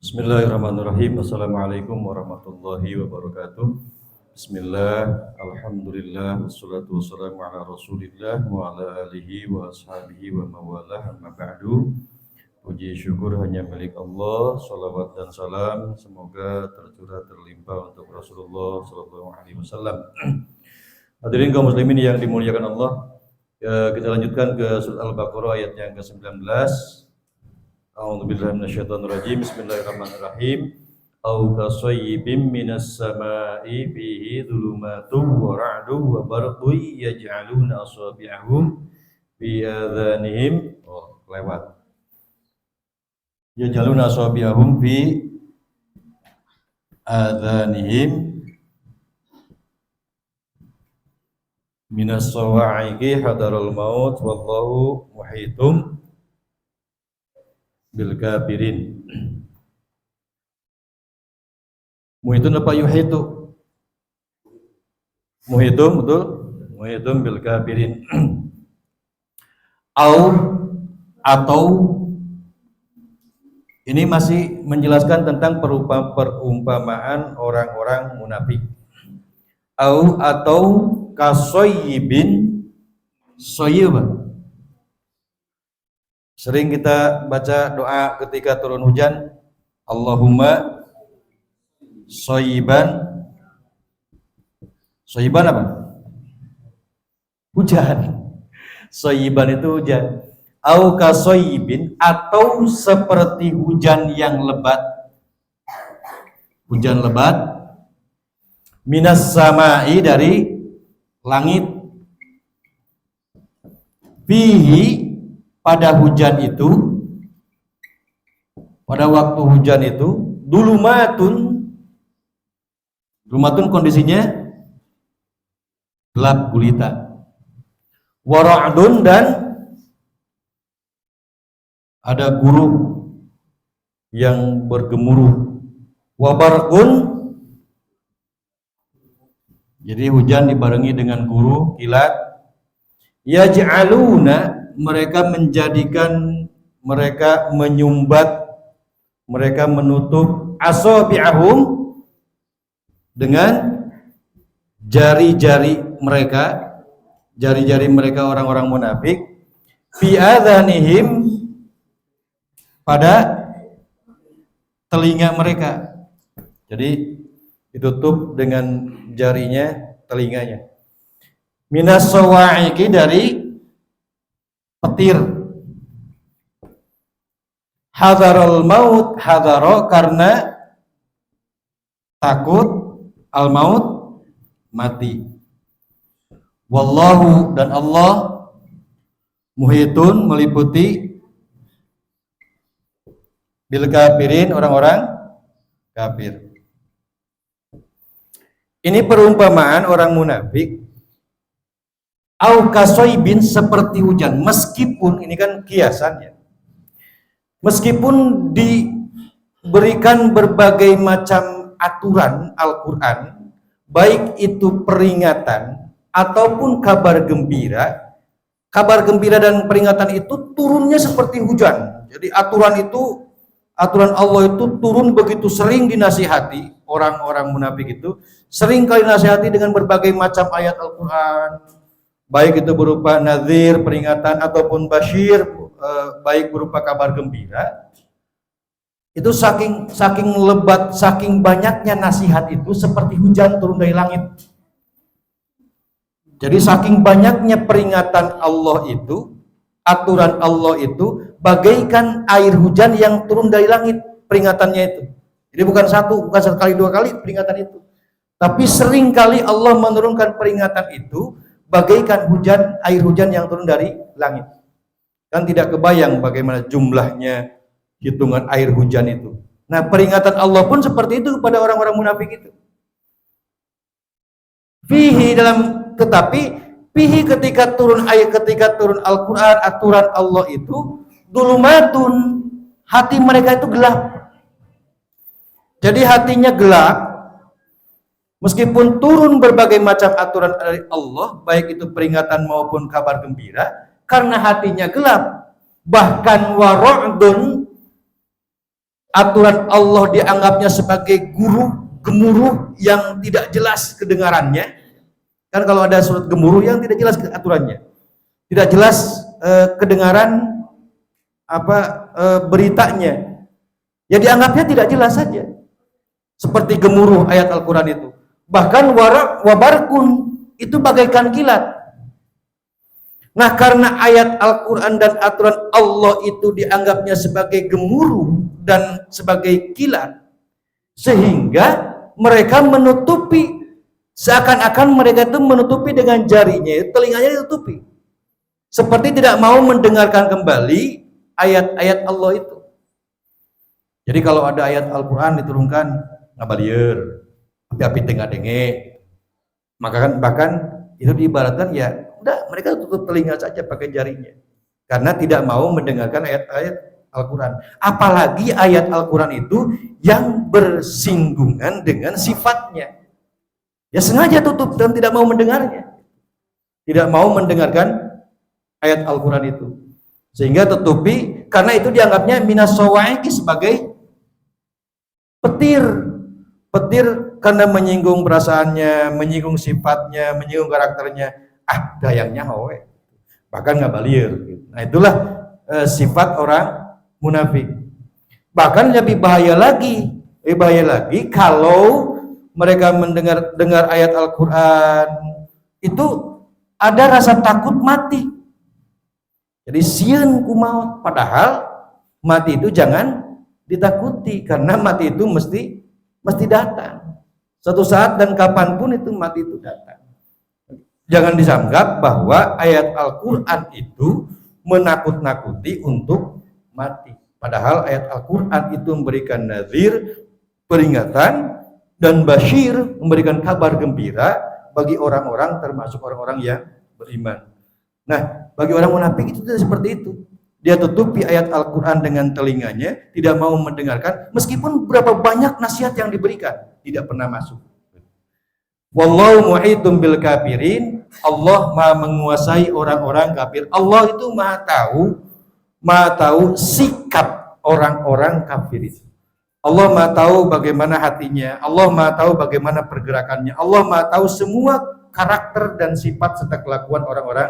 Bismillahirrahmanirrahim. Assalamualaikum warahmatullahi wabarakatuh. Bismillah, alhamdulillah, wassalatu wassalamu ala rasulillah wa ala alihi wa ashabihi wa mawalah, amma ba'du. Puji syukur hanya milik Allah, salawat dan salam semoga tercurah terlimpah untuk Rasulullah sallallahu alaihi wasallam. Hadirin kaum muslimin yang dimuliakan Allah, kita lanjutkan ke surat Al-Baqarah ayat yang ke-19. A'udzubillahi minasyaitonirrajim. Bismillahirrahmanirrahim. Au kasayyibin minas sama'i fihi dhulumatun wa ra'dun wa barqun yaj'aluna asabi'ahum fi adhanihim yaj'aluna asabi'ahum fi adhanihim minas sawa'iqi hadaral maut wallahu muhitum bil kafirin. Muhitun apa yuhitu? Muhitum, betul? Muhitum bil kafirin. Atau ini masih menjelaskan tentang perumpamaan orang-orang munafik. Atau kasoyibin, soyib. Sering kita baca doa ketika turun hujan, Allahumma soyiban. Soyiban apa? Hujan. Soyiban itu hujan. Au kasoyibin, atau seperti hujan yang lebat. Hujan lebat. Minas sama'i, dari langit. Fihi, pada hujan itu, pada waktu hujan itu, dulumatun kondisinya gelap gulita, wara'dun, dan ada guru yang bergemuruh, wabarqun, jadi hujan dibarengi dengan guru, kilat, yaj'aluna, mereka menjadikan, mereka menyumbat, mereka menutup asabi'ahum, dengan jari-jari mereka, jari-jari mereka orang-orang munafik, fi adhanihim, pada telinga mereka. Jadi ditutup dengan jarinya, telinganya. Minas sawa'iqi, dari petir. Hadarul maut, hadaro karena takut, al maut mati. Wallahu, dan Allah, muhitun, meliputi, bil kafirin, orang-orang kafir. Ini perumpamaan orang munafik. Au kasoibin, seperti hujan, meskipun ini kan kiasannya, meskipun diberikan berbagai macam aturan Al-Quran, baik itu peringatan ataupun kabar gembira dan peringatan itu turunnya seperti hujan. Jadi aturan Allah itu turun begitu sering dinasihati. Orang-orang munafik itu sering kali dinasihati dengan berbagai macam ayat Al-Quran, baik itu berupa nazir, peringatan, ataupun basyir, baik berupa kabar gembira. Itu saking lebat, saking banyaknya nasihat itu seperti hujan turun dari langit. Jadi saking banyaknya peringatan Allah itu, aturan Allah itu bagaikan air hujan yang turun dari langit, peringatannya itu. Jadi bukan sekali, dua kali peringatan itu, tapi sering kali Allah menurunkan peringatan itu bagaikan air hujan yang turun dari langit. Kan tidak kebayang bagaimana jumlahnya hitungan air hujan itu. Nah, peringatan Allah pun seperti itu kepada orang-orang munafik itu. Tetapi ketika turun Al-Quran, aturan Allah itu, dulumatun, hati mereka itu gelap. Jadi hatinya gelap, meskipun turun berbagai macam aturan dari Allah, baik itu peringatan maupun kabar gembira, karena hatinya gelap. Bahkan waradun, aturan Allah dianggapnya sebagai guru gemuruh yang tidak jelas kedengarannya. Kan kalau ada surat gemuruh yang tidak jelas aturannya, tidak jelas kedengaran beritanya, ya dianggapnya tidak jelas saja. Seperti gemuruh ayat Al-Quran itu. Bahkan wabarkun itu bagaikan kilat. Nah, karena ayat Al-Quran dan aturan Allah itu dianggapnya sebagai gemuruh dan sebagai kilat, sehingga mereka menutupi, seakan-akan mereka itu menutupi dengan jarinya, telinganya ditutupi, seperti tidak mau mendengarkan kembali ayat-ayat Allah itu. Jadi kalau ada ayat Al-Quran diturunkan ngabalieur, api-api tengah denge, maka kan bahkan itu diibaratkan ya udah mereka tutup telinga saja pakai jarinya, karena tidak mau mendengarkan ayat-ayat Al-Quran. Apalagi ayat Al-Quran itu yang bersinggungan dengan sifatnya, ya sengaja tutup dan tidak mau mendengarnya, tidak mau mendengarkan ayat Al-Quran itu, sehingga tutupi, karena itu dianggapnya minas sawaiki, sebagai petir karena menyinggung perasaannya, menyinggung sifatnya, menyinggung karakternya, dayangnya hoe, bahkan nggak balir. Nah itulah sifat orang munafik. Bahkan lebih bahaya lagi kalau mereka dengar ayat Al-Quran itu ada rasa takut mati. Jadi sieun kumaha, padahal mati itu jangan ditakuti, karena mati itu mesti datang suatu saat dan kapanpun itu mati itu datang. Jangan disanggap bahwa ayat Al-Quran itu menakut-nakuti untuk mati, padahal ayat Al-Quran itu memberikan nazir, peringatan, dan basyir, memberikan kabar gembira bagi orang-orang, termasuk orang-orang yang beriman. Nah, bagi orang munafik itu tidak seperti itu. Dia tutupi ayat Al-Quran dengan telinganya, tidak mau mendengarkan, meskipun berapa banyak nasihat yang diberikan, tidak pernah masuk. Wallahu mu'idum bil kafirin. Allah maha menguasai orang-orang kafir. Allah itu maha tahu sikap orang-orang kafir itu. Allah maha tahu bagaimana hatinya, Allah maha tahu bagaimana pergerakannya, Allah maha tahu semua karakter dan sifat serta kelakuan orang-orang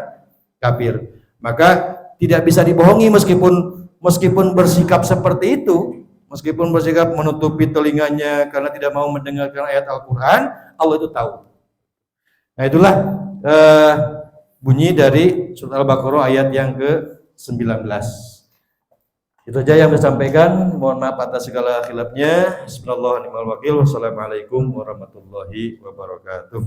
kafir. Maka tidak bisa dibohongi, meskipun bersikap seperti itu, meskipun bersikap menutupi telinganya karena tidak mau mendengarkan ayat Al-Quran, Allah itu tahu. Nah itulah bunyi dari surat Al-Baqarah ayat yang ke-19. Itu saja yang saya sampaikan. Mohon maaf atas segala khilafnya. Bismillahirrahmanirrahim. Wassalamualaikum warahmatullahi wabarakatuh.